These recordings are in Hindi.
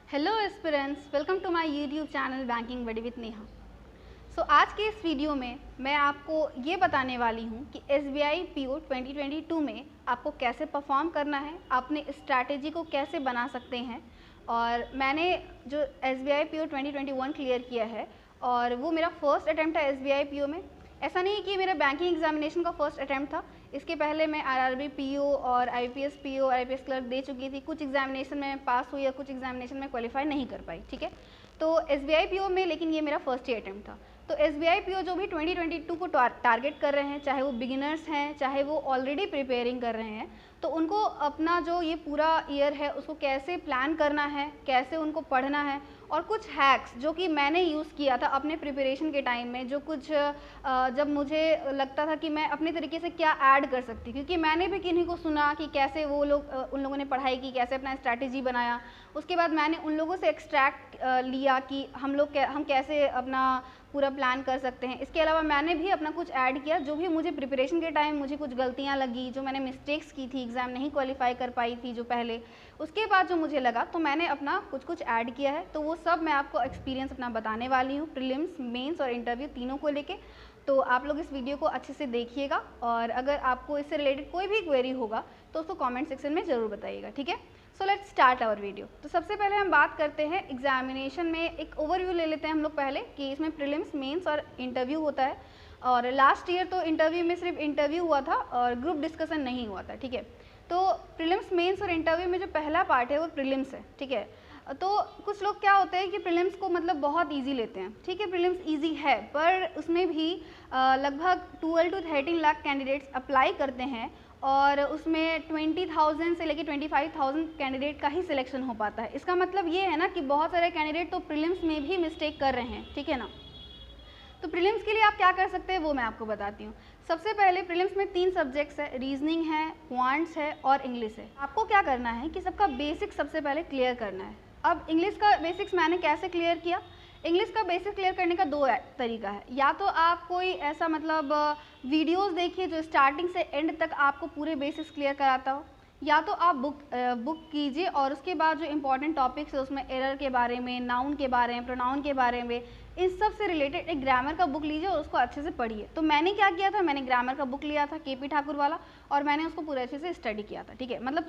Hello aspirants, welcome to my YouTube channel banking buddy with Neha. आज के इस वीडियो में मैं आपको ये बताने वाली हूँ कि SBI PO 2022 में आपको कैसे परफॉर्म करना है, अपने स्ट्रैटेजी को कैसे बना सकते हैं। और मैंने जो SBI PO 2021 क्लियर किया है और वो मेरा फर्स्ट अटैम्प्ट है SBI PO में। ऐसा नहीं है कि मेरा बैंकिंग एग्जामिनेशन का फर्स्ट अटैम्प्ट था, इसके पहले मैं RRB PO और IPS PO और IPS क्लर्क दे चुकी थी। कुछ एग्जामिनेशन में पास हुई और कुछ एग्जामिनेशन में क्वालिफाई नहीं कर पाई, ठीक है। तो SBI PO में लेकिन ये मेरा फर्स्ट ही अटैम्प्ट था। तो SBI PO जो भी 2022 को टारगेट कर रहे हैं, चाहे वो बिगिनर्स हैं चाहे वो ऑलरेडी प्रिपेयरिंग कर रहे हैं, तो उनको अपना जो ये पूरा ईयर है उसको कैसे प्लान करना है, कैसे उनको पढ़ना है, और कुछ हैक्स जो कि मैंने यूज़ किया था अपने प्रिपरेशन के टाइम में, जो कुछ जब मुझे लगता था कि मैं अपने तरीके से क्या ऐड कर सकती, क्योंकि मैंने भी किन्हीं को सुना कि कैसे वो लोग उन लोगों ने पढ़ाई की, कैसे अपना स्ट्रैटेजी बनाया। उसके बाद मैंने उन लोगों से एक्सट्रैक्ट लिया कि हम कैसे अपना पूरा प्लान कर सकते हैं। इसके अलावा मैंने भी अपना कुछ ऐड किया, जो भी मुझे प्रिपरेशन के टाइम मुझे कुछ गलतियां लगी, जो मैंने मिस्टेक्स की थी, एग्ज़ाम नहीं क्वालिफाई कर पाई थी जो पहले, उसके बाद जो मुझे लगा तो मैंने अपना कुछ ऐड किया है। तो वो सब मैं आपको एक्सपीरियंस अपना बताने वाली हूँ, प्रीलिम्स, मेंस और इंटरव्यू तीनों को लेके। तो आप लोग इस वीडियो को अच्छे से देखिएगा और अगर आपको इससे रिलेटेड कोई भी क्वेरी होगा तो उसको कमेंट सेक्शन में ज़रूर बताइएगा, ठीक है। So let's start our video. तो सबसे पहले हम बात करते हैं एग्जामिनेशन में, एक ओवरव्यू ले लेते हैं हम लोग पहले कि इसमें प्रीलिम्स, मेंस और इंटरव्यू होता है। और लास्ट ईयर तो इंटरव्यू में सिर्फ इंटरव्यू हुआ था और ग्रुप डिस्कशन नहीं हुआ था, ठीक है। तो प्रीलिम्स, मेंस और इंटरव्यू में जो पहला पार्ट है वो प्रीलिम्स है, ठीक है। तो कुछ लोग क्या होते हैं कि प्रीलिम्स को मतलब बहुत इजी लेते हैं, ठीक है। प्रीलिम्स इजी है पर उसमें भी लगभग 12 to 13 लाख कैंडिडेट्स अप्लाई करते हैं और उसमें 20,000 से लेकर 25,000 कैंडिडेट का ही सिलेक्शन हो पाता है। इसका मतलब ये है ना कि बहुत सारे कैंडिडेट तो प्रीलिम्स में भी मिस्टेक कर रहे हैं, ठीक है ना। तो प्रीलिम्स के लिए आप क्या कर सकते हैं वो मैं आपको बताती हूँ। सबसे पहले प्रीलिम्स में 3 सब्जेक्ट्स है, रीजनिंग है, क्वांट्स है और इंग्लिश है। आपको क्या करना है कि सबका बेसिक सबसे पहले क्लियर करना है। अब इंग्लिश का बेसिक्स मैंने कैसे क्लियर किया? इंग्लिश का बेसिक क्लियर करने का 2 तरीका है। या तो आप कोई ऐसा मतलब वीडियोस देखिए जो स्टार्टिंग से एंड तक आपको पूरे बेसिक्स क्लियर कराता हो, या तो आप बुक कीजिए और उसके बाद जो इम्पोर्टेंट टॉपिक्स है उसमें एरर के बारे में, नाउन के बारे में, प्रोनाउन के बारे में, इन सब से रिलेटेड एक ग्रामर का बुक लीजिए और उसको अच्छे से पढ़िए। तो मैंने क्या किया था, मैंने ग्रामर का बुक लिया था KP ठाकुर वाला और मैंने उसको पूरे अच्छे से स्टडी किया था, ठीक है। मतलब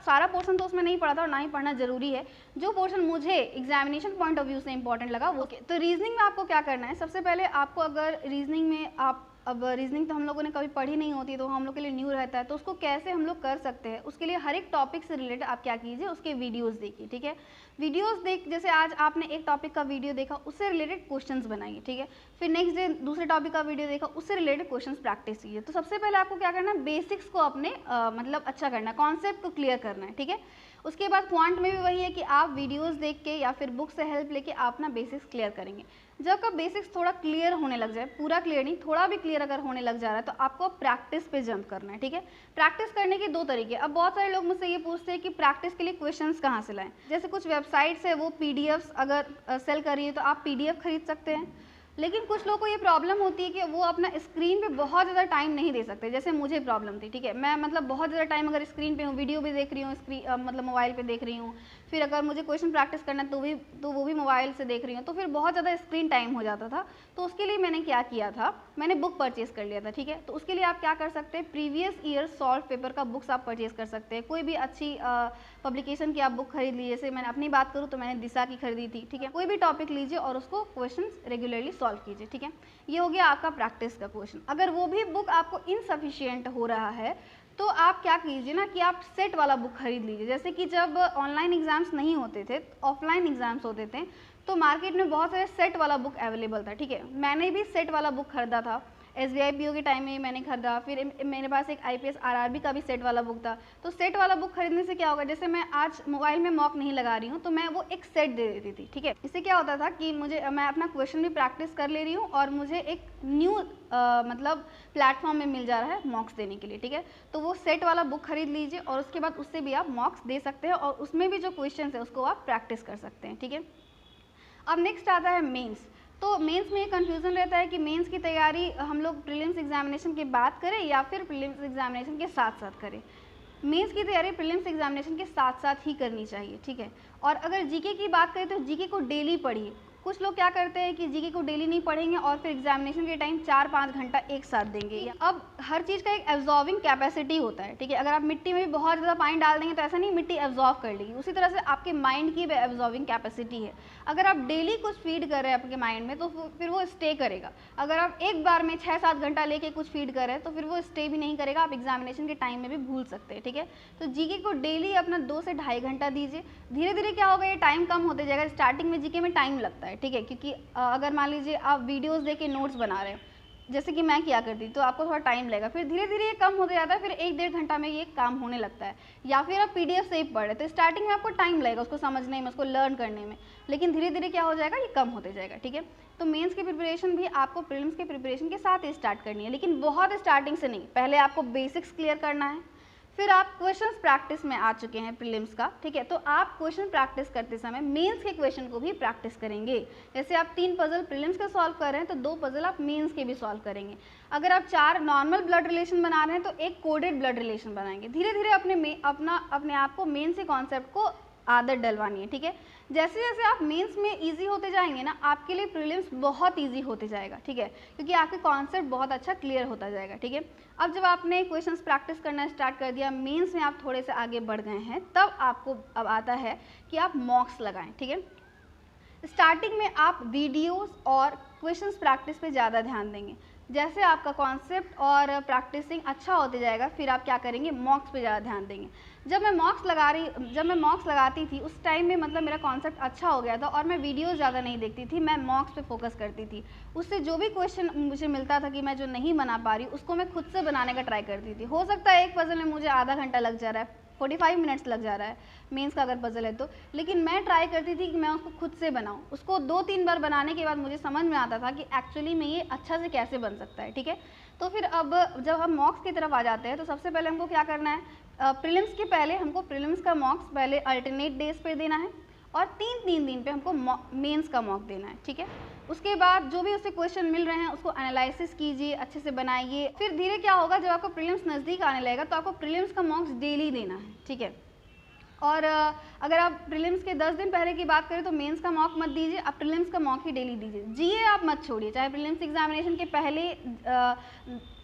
सारा पोर्शन तो उसमें नहीं पढ़ा था और ना ही पढ़ना जरूरी है। जो पोर्शन मुझे एग्जामिनेशन पॉइंट ऑफ व्यू से इंपॉर्टेंट लगा वो। तो रीजनिंग में आपको क्या करना है, सबसे पहले आपको, अगर रीजनिंग में अब रीजनिंग तो हम लोगों ने कभी पढ़ी नहीं होती तो हम लोग के लिए न्यू रहता है, तो उसको कैसे हम लोग कर सकते हैं, उसके लिए हर एक टॉपिक से रिलेटेड आप क्या कीजिए, उसके वीडियोस देखिए, ठीक है। वीडियोस देख, जैसे आज आपने एक टॉपिक का वीडियो देखा, उससे रिलेटेड क्वेश्चंस बनाइए, ठीक है। फिर नेक्स्ट डे दूसरे टॉपिक का वीडियो देखा, उससे रिलेटेड क्वेश्चंस प्रैक्टिस कीजिए। तो सबसे पहले आपको क्या करना है, बेसिक्स को अपने मतलब अच्छा करना है, कॉन्सेप्ट को क्लियर करना है, ठीक है। उसके बाद क्वांट में भी वही है कि आप वीडियोस देख के या फिर बुक से हेल्प लेके आप अपना बेसिक्स क्लियर करेंगे। जब का बेसिक्स थोड़ा क्लियर होने लग जाए, पूरा क्लियर नहीं, थोड़ा भी क्लियर अगर होने लग जा रहा है, तो आपको प्रैक्टिस पे जंप करना है, ठीक है। प्रैक्टिस करने के 2 तरीके। अब बहुत सारे लोग मुझसे ये पूछते हैं कि प्रैक्टिस के लिए क्वेश्चंस कहाँ से लाएं। जैसे कुछ वेबसाइट्स है वो PDFs अगर सेल कर रही है तो आप PDF खरीद सकते हैं, लेकिन कुछ लोगों को ये प्रॉब्लम होती है कि वो अपना स्क्रीन पे बहुत ज़्यादा टाइम नहीं दे सकते, जैसे मुझे प्रॉब्लम थी, ठीक है। मैं मतलब बहुत ज़्यादा टाइम अगर स्क्रीन पे हूँ, वीडियो भी देख रही हूँ, मतलब मोबाइल पे देख रही हूँ, फिर अगर मुझे क्वेश्चन प्रैक्टिस करना है तो वो भी मोबाइल से देख रही हूँ, तो फिर बहुत ज़्यादा स्क्रीन टाइम हो जाता था। तो उसके लिए मैंने क्या किया था, मैंने बुक परचेज़ कर लिया था, ठीक है। तो उसके लिए आप क्या कर सकते हैं, प्रीवियस ईयर सॉल्व पेपर का बुक्स आप परचेज़ कर सकते हैं। कोई भी अच्छी पब्लिकेशन की आप बुक खरीद लीजिए। जैसे मैंने अपनी बात करूँ तो मैंने दिशा की खरीदी थी, ठीक है। कोई भी टॉपिक लीजिए और उसको क्वेश्चन रेगुलरली सॉल्व कीजिए, ठीक है। ये हो गया आपका प्रैक्टिस का क्वेश्चन। अगर वो भी बुक आपको इनसफिशिएंट हो रहा है तो आप क्या कीजिए ना कि आप सेट वाला बुक खरीद लीजिए। जैसे कि जब ऑनलाइन एग्जाम्स नहीं होते थे, ऑफलाइन एग्जाम्स होते थे, तो मार्केट में बहुत सारे सेट वाला बुक अवेलेबल था, ठीक है। मैंने भी सेट वाला बुक खरीदा था, SBI PO के टाइम में मैंने खरीदा। फिर मेरे पास एक IPS RRB का भी सेट वाला बुक था। तो सेट वाला बुक खरीदने से क्या होगा, जैसे मैं आज मोबाइल में मॉक नहीं लगा रही हूँ तो मैं वो एक सेट दे देती थी, ठीक है। इससे क्या होता था कि मैं अपना क्वेश्चन भी प्रैक्टिस कर ले रही हूँ और मुझे एक न्यू मतलब प्लेटफॉर्म में मिल जा रहा है मॉक्स देने के लिए, ठीक है। तो वो सेट वाला बुक खरीद लीजिए और उसके बाद उससे भी आप मॉक्स दे सकते हैं और उसमें भी जो क्वेश्चन है उसको आप प्रैक्टिस कर सकते हैं, ठीक है। अब नेक्स्ट आता है मेंस। तो मेंस में ये कन्फ्यूज़न रहता है कि मेंस की तैयारी हम लोग प्रीलिम्स एग्जामिनेशन के बाद करें या फिर प्रीलिम्स एग्जामिनेशन के साथ साथ करें। मेंस की तैयारी प्रीलिम्स एग्जामिनेशन के साथ साथ ही करनी चाहिए, ठीक है। और अगर जीके की बात करें तो जीके को डेली पढ़िए। कुछ लोग क्या करते हैं कि जीके को डेली नहीं पढ़ेंगे और फिर एग्जामिनेशन के टाइम 4-5 घंटा एक साथ देंगे। अब हर चीज़ का एक एब्जॉर्बिंग कैपेसिटी होता है, ठीक है। अगर आप मिट्टी में भी बहुत ज़्यादा पानी डाल देंगे तो ऐसा नहीं मिट्टी एब्जॉर्ब कर लेगी, उसी तरह से आपके माइंड की भी एब्जॉर्बिंग कैपेसिटी है। अगर आप डेली कुछ फीड कर रहे हैं आपके माइंड में तो फिर वो स्टे करेगा। अगर आप एक बार में 6-7 घंटा लेके कुछ फीड कर रहे हैं तो फिर वो स्टे भी नहीं करेगा, आप एग्जामिनेशन के टाइम में भी भूल सकते हैं, ठीक है। तो जीके को डेली अपना 2 से ढाई घंटा दीजिए। धीरे धीरे क्या होगा, ये टाइम कम होते जाएगा। स्टार्टिंग में जीके में टाइम लगता है, ठीक है, क्योंकि अगर मान लीजिए आप वीडियोस देख के नोट्स बना रहे हैं जैसे कि मैं किया करती, तो आपको थोड़ा टाइम लगेगा, फिर धीरे धीरे ये कम होते जाता है, फिर 1-1.5 घंटा में ये काम होने लगता है। या फिर आप पीडीएफ से ही पढ़ रहे तो स्टार्टिंग में आपको टाइम लगेगा उसको समझने में, उसको लर्न करने में, लेकिन धीरे धीरे क्या हो जाएगा, ये कम होते जाएगा, ठीक है। तो मेंस की प्रिपरेशन भी आपको प्रीलिम्स के प्रिपरेशन के साथ ही स्टार्ट करनी है, लेकिन बहुत स्टार्टिंग से नहीं। पहले आपको बेसिक्स क्लियर करना है, फिर आप क्वेश्चंस प्रैक्टिस में आ चुके हैं प्रीलिम्स का, ठीक है, तो आप क्वेश्चन प्रैक्टिस करते समय मेंस के क्वेश्चन को भी प्रैक्टिस करेंगे। जैसे आप 3 पजल प्रीलिम्स के सॉल्व कर रहे हैं तो 2 पजल आप मेंस के भी सॉल्व करेंगे। अगर आप 4 नॉर्मल ब्लड रिलेशन बना रहे हैं तो 1 कोडेड ब्लड रिलेशन बनाएंगे। धीरे धीरे अपने आप को मेंस के कॉन्सेप्ट को आदत डलवानी है, ठीक है। जैसे जैसे आप मेंस में इजी होते जाएंगे ना, आपके लिए प्रीलिम्स बहुत इजी होते जाएगा, ठीक है, क्योंकि आपके कॉन्सेप्ट बहुत अच्छा क्लियर होता जाएगा, ठीक है। अब जब आपने क्वेश्चंस प्रैक्टिस करना स्टार्ट कर दिया, मेंस में आप थोड़े से आगे बढ़ गए हैं, तब आपको अब आता है कि आप मॉक्स लगाएं, ठीक है। स्टार्टिंग में आप वीडियोस और क्वेश्चंस प्रैक्टिस पे ज़्यादा ध्यान देंगे। जैसे आपका कॉन्सेप्ट और प्रैक्टिसिंग अच्छा होते जाएगा, फिर आप क्या करेंगे, मॉक्स पे ज़्यादा ध्यान देंगे। जब मैं मॉक्स लगाती थी उस टाइम में मतलब मेरा कॉन्सेप्ट अच्छा हो गया था और मैं वीडियोस ज़्यादा नहीं देखती थी, मैं मॉक्स पे फोकस करती थी। उससे जो भी क्वेश्चन मुझे मिलता था कि मैं जो नहीं बना पा रही उसको मैं खुद से बनाने का ट्राई करती थी। हो सकता है एक पजल में मुझे आधा घंटा लग जा रहा है, 45 मिनट्स लग जा रहा है मेंस का अगर पजल है तो, लेकिन मैं ट्राई करती थी कि मैं उसको खुद से बनाऊं। उसको 2-3 बार बनाने के बाद मुझे समझ में आता था कि एक्चुअली में ये अच्छा से कैसे बन सकता है, ठीक है। तो फिर अब जब हम मॉक्स की तरफ आ जाते हैं तो सबसे पहले हमको क्या करना है, प्रीलिम्स के पहले हमको प्रीलिम्स का मॉक्स पहले अल्टरनेट डेज पे देना है और 3-3 दिन पे हमको मेंस का मॉक देना है, ठीक है। उसके बाद जो भी उससे क्वेश्चन मिल रहे हैं उसको एनालिसिस कीजिए, अच्छे से बनाइए। फिर धीरे क्या होगा, जब आपको प्रीलिम्स नज़दीक आने लगेगा तो आपको प्रीलिम्स का मॉक्स डेली देना है, ठीक है। और अगर आप प्रीलिम्स के 10 दिन पहले की बात करें तो मेंस का मॉक मत दीजिए, आप प्रीलिम्स का मॉक ही डेली दीजिए। जीए आप मत छोड़िए, चाहे प्रीलिम्स एग्जामिनेशन के पहले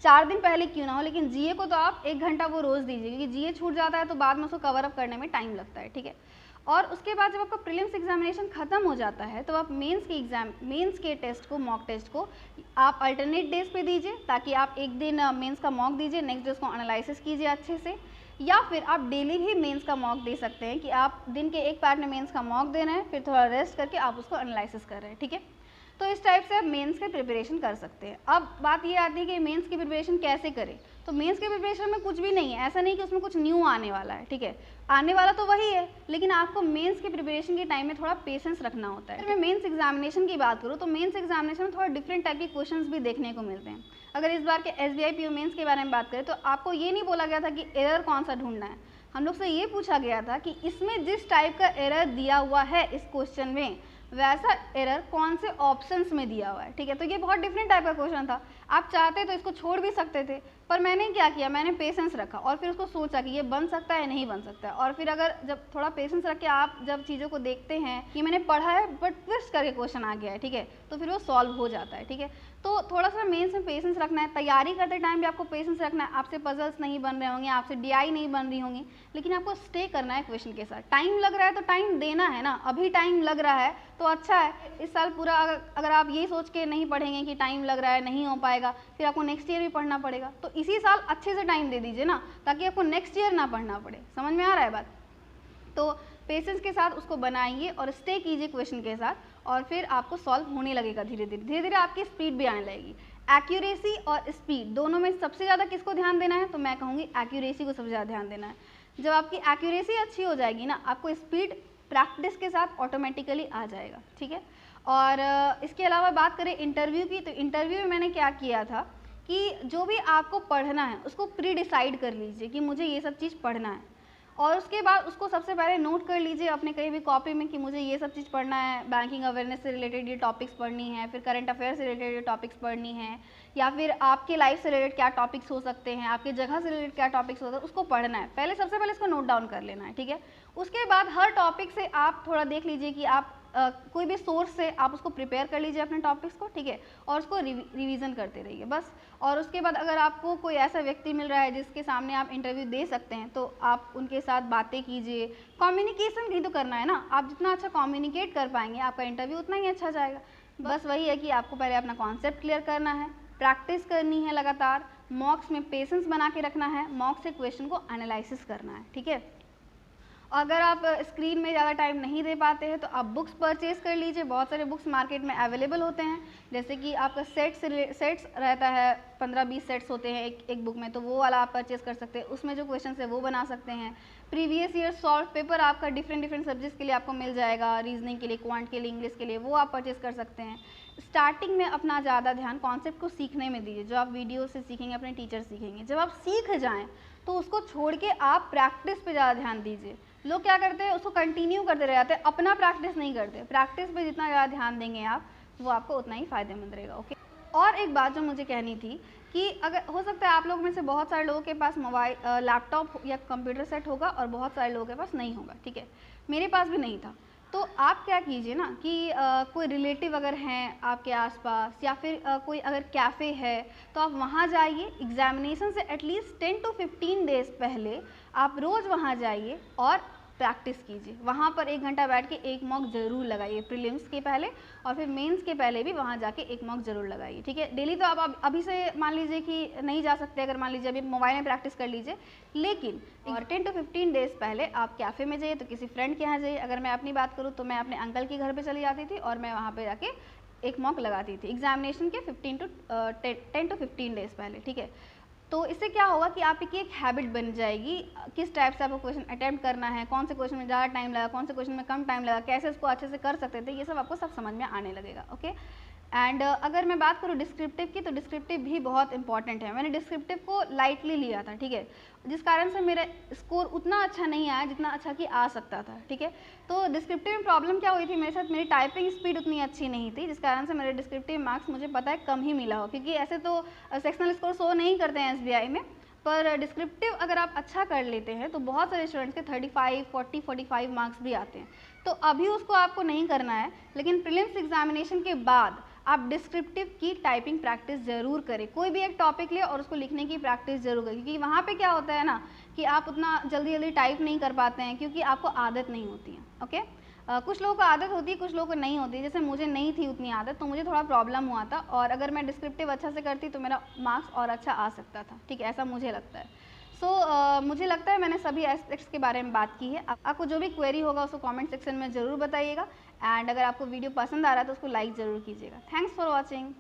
4 दिन पहले क्यों ना हो, लेकिन जीए को तो आप 1 घंटा वो रोज़ दीजिए, क्योंकि जीए छूट जाता है तो बाद में उसको कवर अप करने में टाइम लगता है, ठीक है। और उसके बाद जब आपका प्रीलिम्स एग्जामिनेशन खत्म हो जाता है तो आप मेंस के टेस्ट को, मॉक टेस्ट को आप अल्टरनेट डेज पे दीजिए, ताकि आप एक दिन मेंस का मॉक दीजिए, नेक्स्ट डे उसको एनालिसिस कीजिए अच्छे से। या फिर आप डेली भी मेंस का मॉक दे सकते हैं कि आप दिन के एक पार्ट में मेंस का मॉक दे रहे हैं, फिर थोड़ा रेस्ट करके आप उसको एनालिसिस कर रहे हैं, ठीक है। तो इस टाइप से आप मेंस की प्रिपरेशन कर सकते हैं। अब बात ये आती है कि मेंस की प्रिपरेशन कैसे करें। तो मेंस की प्रिपरेशन में कुछ भी नहीं है, ऐसा नहीं कि उसमें कुछ न्यू आने वाला है, ठीक है, आने वाला तो वही है, लेकिन आपको मेंस की प्रिपरेशन के टाइम में थोड़ा पेशेंस रखना होता है। अगर मैं मेंस एग्जामिनेशन की बात करूँ तो मेंस एग्जामिनेशन में थोड़ा डिफरेंट टाइप के क्वेश्चंस भी देखने को मिलते हैं। अगर इस बार के SBI PO मेंस के बारे में बात करें तो आपको ये नहीं बोला गया था कि एरर कौन सा ढूंढना है, हम लोग से ये पूछा गया था कि इसमें जिस टाइप का एरर दिया हुआ है इस क्वेश्चन में, वैसा एरर कौन से ऑप्शंस में दिया हुआ है, ठीक है। तो ये बहुत डिफरेंट टाइप का क्वेश्चन था। आप चाहते तो इसको छोड़ भी सकते थे, पर मैंने क्या किया, मैंने पेशेंस रखा और फिर उसको सोचा कि ये बन सकता है नहीं बन सकता है। और फिर अगर जब थोड़ा पेशेंस रख के आप जब चीज़ों को देखते हैं कि मैंने पढ़ा है बट ट्विस्ट करके क्वेश्चन आ गया है, ठीक है, तो फिर वो सॉल्व हो जाता है, ठीक है। तो थोड़ा सा मेंस में पेशेंस रखना है, तैयारी करते टाइम भी आपको पेशेंस रखना है। आपसे पजल्स नहीं बन रहे होंगे, आपसे DI नहीं बन रही होंगी, लेकिन आपको स्टे करना है क्वेश्चन के साथ। टाइम लग रहा है तो टाइम देना है ना, अभी टाइम लग रहा है तो अच्छा है। इस साल पूरा अगर आप ये सोच के नहीं पढ़ेंगे कि टाइम लग रहा है नहीं हो पाएगा, फिर आपको नेक्स्ट ईयर भी पढ़ना पड़ेगा। तो इसी साल अच्छे से टाइम दे दीजिए ना, ताकि आपको नेक्स्ट ईयर ना पढ़ना पड़े। समझ में आ रहा है बात? तो पेशेंस के साथ उसको बनाइए और स्टे कीजिए क्वेश्चन के साथ, और फिर आपको सॉल्व होने लगेगा धीरे धीरे आपकी स्पीड भी आने लगेगी। एक्यूरेसी और स्पीड दोनों में सबसे ज़्यादा किसको ध्यान देना है, तो मैं कहूँगी एक्यूरेसी को सबसे ज़्यादा ध्यान देना है। जब आपकी एक्यूरेसी अच्छी हो जाएगी ना, आपको स्पीड प्रैक्टिस के साथ ऑटोमेटिकली आ जाएगा, ठीक है। और इसके अलावा बात करें इंटरव्यू की, तो इंटरव्यू में मैंने क्या किया था कि जो भी आपको पढ़ना है उसको प्री डिसाइड कर लीजिए कि मुझे ये सब चीज़ पढ़ना है। और उसके बाद उसको सबसे पहले नोट कर लीजिए अपने कहीं भी कॉपी में कि मुझे ये सब चीज़ पढ़ना है, बैंकिंग अवेयरनेस से रिलेटेड ये टॉपिक्स पढ़नी है, फिर करंट अफेयर से रिलेटेड ये टॉपिक्स पढ़नी है, या फिर आपके लाइफ से रिलेटेड क्या टॉपिक्स हो सकते हैं, आपकी जगह से रिलेटेड क्या टॉपिक्स हो सकते हैं, उसको पढ़ना है। पहले सबसे पहले इसको नोट डाउन कर लेना है, ठीक है। उसके बाद हर टॉपिक से आप थोड़ा देख लीजिए कि आप कोई भी सोर्स से आप उसको प्रिपेयर कर लीजिए अपने टॉपिक्स को, ठीक है, और उसको रिवीजन करते रहिए बस। और उसके बाद अगर आपको कोई ऐसा व्यक्ति मिल रहा है जिसके सामने आप इंटरव्यू दे सकते हैं तो आप उनके साथ बातें कीजिए। कम्युनिकेशन भी तो करना है ना, आप जितना अच्छा कम्युनिकेट कर पाएंगे आपका इंटरव्यू उतना ही अच्छा जाएगा। बस वही है कि आपको पहले अपना कॉन्सेप्ट क्लियर करना है, प्रैक्टिस करनी है लगातार, मॉक्स में पेशेंस बना के रखना है, मॉक्स से क्वेश्चन को एनालिसिस करना है, ठीक है। अगर आप स्क्रीन में ज़्यादा टाइम नहीं दे पाते हैं तो आप बुक्स परचेज़ कर लीजिए। बहुत सारे बुक्स मार्केट में अवेलेबल होते हैं, जैसे कि आपका सेट्स रहता है, 15-20 सेट्स होते हैं एक बुक में, तो वो वाला आप परचेज़ कर सकते हैं। उसमें जो क्वेश्चन है वो बना सकते हैं। प्रीवियस ईयर सॉल्व पेपर आपका डिफरेंट सब्जेक्ट्स के लिए आपको मिल जाएगा, रीजनिंग के लिए, क्वांट के लिए, इंग्लिश के लिए, वो आप परचेज़ कर सकते हैं। स्टार्टिंग में अपना ज़्यादा ध्यान कॉन्सेप्ट को सीखने में दीजिए, जो आप वीडियो से सीखेंगे, अपने टीचर सीखेंगे। जब आप सीख जाएँ तो उसको छोड़ के आप प्रैक्टिस पे ज़्यादा ध्यान दीजिए। लोग क्या करते हैं, उसको कंटिन्यू करते रह जाते हैं, अपना प्रैक्टिस नहीं करते। प्रैक्टिस पे जितना ज़्यादा ध्यान देंगे आप, वो आपको उतना ही फ़ायदेमंद रहेगा, ओके। और एक बात जो मुझे कहनी थी कि अगर हो सकता है आप लोग में से बहुत सारे लोगों के पास मोबाइल, लैपटॉप या कंप्यूटर सेट होगा और बहुत सारे लोगों के पास नहीं होगा, ठीक है। मेरे पास भी नहीं था। तो आप क्या कीजिए ना कि कोई रिलेटिव अगर हैं आपके आसपास, या फिर कोई अगर कैफ़े है तो आप वहाँ जाइए। एग्जामिनेशन से एटलीस्ट 10 to 15 डेज़ पहले आप रोज़ वहाँ जाइए और प्रैक्टिस कीजिए। वहाँ पर 1 घंटा बैठ के एक मॉक ज़रूर लगाइए, प्रीलिम्स के पहले और फिर मेंस के पहले भी वहाँ जाके एक मॉक ज़रूर लगाइए, ठीक है। डेली तो आप अभी से मान लीजिए कि नहीं जा सकते, अगर मान लीजिए अभी मोबाइल में प्रैक्टिस कर लीजिए, लेकिन और 10 to 15 डेज़ पहले आप कैफ़े में जाइए, तो किसी फ्रेंड के यहाँ जाइए। अगर मैं अपनी बात करूँ तो मैं अपने अंकल के घर पर चली जाती थी और मैं वहाँ पर जाके एक मॉक लगाती थी एग्जामिनेशन के 10 to 15 डेज़ पहले, ठीक है। तो इससे क्या होगा कि आपकी एक हैबिट बन जाएगी, किस टाइप से आपको क्वेश्चन अटेम्प्ट करना है, कौन से क्वेश्चन में ज़्यादा टाइम लगा, कौन से क्वेश्चन में कम टाइम लगा, कैसे उसको अच्छे से कर सकते थे, ये सब आपको सब समझ में आने लगेगा, ओके। एंड अगर मैं बात करूँ डिस्क्रिप्टिव की, तो डिस्क्रिप्टिव भी बहुत इंपॉर्टेंट है। मैंने डिस्क्रिप्टिव को लाइटली लिया था, ठीक है, जिस कारण से मेरा स्कोर उतना अच्छा नहीं आया जितना अच्छा कि आ सकता था, ठीक है। तो डिस्क्रिप्टिव में प्रॉब्लम क्या हुई थी मेरे साथ, मेरी टाइपिंग स्पीड उतनी अच्छी नहीं थी, जिस कारण से मेरे डिस्क्रिप्टिव मार्क्स मुझे पता है कम ही मिला हो, क्योंकि ऐसे तो सेक्शनल स्कोर शो नहीं करते हैं SBI में, पर डिस्क्रिप्टिव अगर आप अच्छा कर लेते हैं तो बहुत सारे स्टूडेंट्स के 35, 40, 45 मार्क्स भी आते हैं। तो अभी उसको आपको नहीं करना है, लेकिन प्रीलिम्स एग्जामिनेशन के बाद आप डिस्क्रिप्टिव की टाइपिंग प्रैक्टिस ज़रूर करें। कोई भी एक टॉपिक ले और उसको लिखने की प्रैक्टिस ज़रूर करें, क्योंकि वहाँ पे क्या होता है ना कि आप उतना जल्दी टाइप नहीं कर पाते हैं, क्योंकि आपको आदत नहीं होती है, ओके। कुछ लोगों को आदत होती है, कुछ लोगों को नहीं होती। जैसे मुझे नहीं थी उतनी आदत, तो मुझे थोड़ा प्रॉब्लम हुआ था, और अगर मैं डिस्क्रिप्टिव अच्छा से करती तो मेरा मार्क्स और अच्छा आ सकता था, ठीक है, ऐसा मुझे लगता है। मुझे लगता है मैंने सभी एस्पेक्ट्स के बारे में बात की है। आपको जो भी क्वेरी होगा उसको कमेंट सेक्शन में ज़रूर बताइएगा, एंड अगर आपको वीडियो पसंद आ रहा है तो उसको लाइक ज़रूर कीजिएगा। Thanks for watching.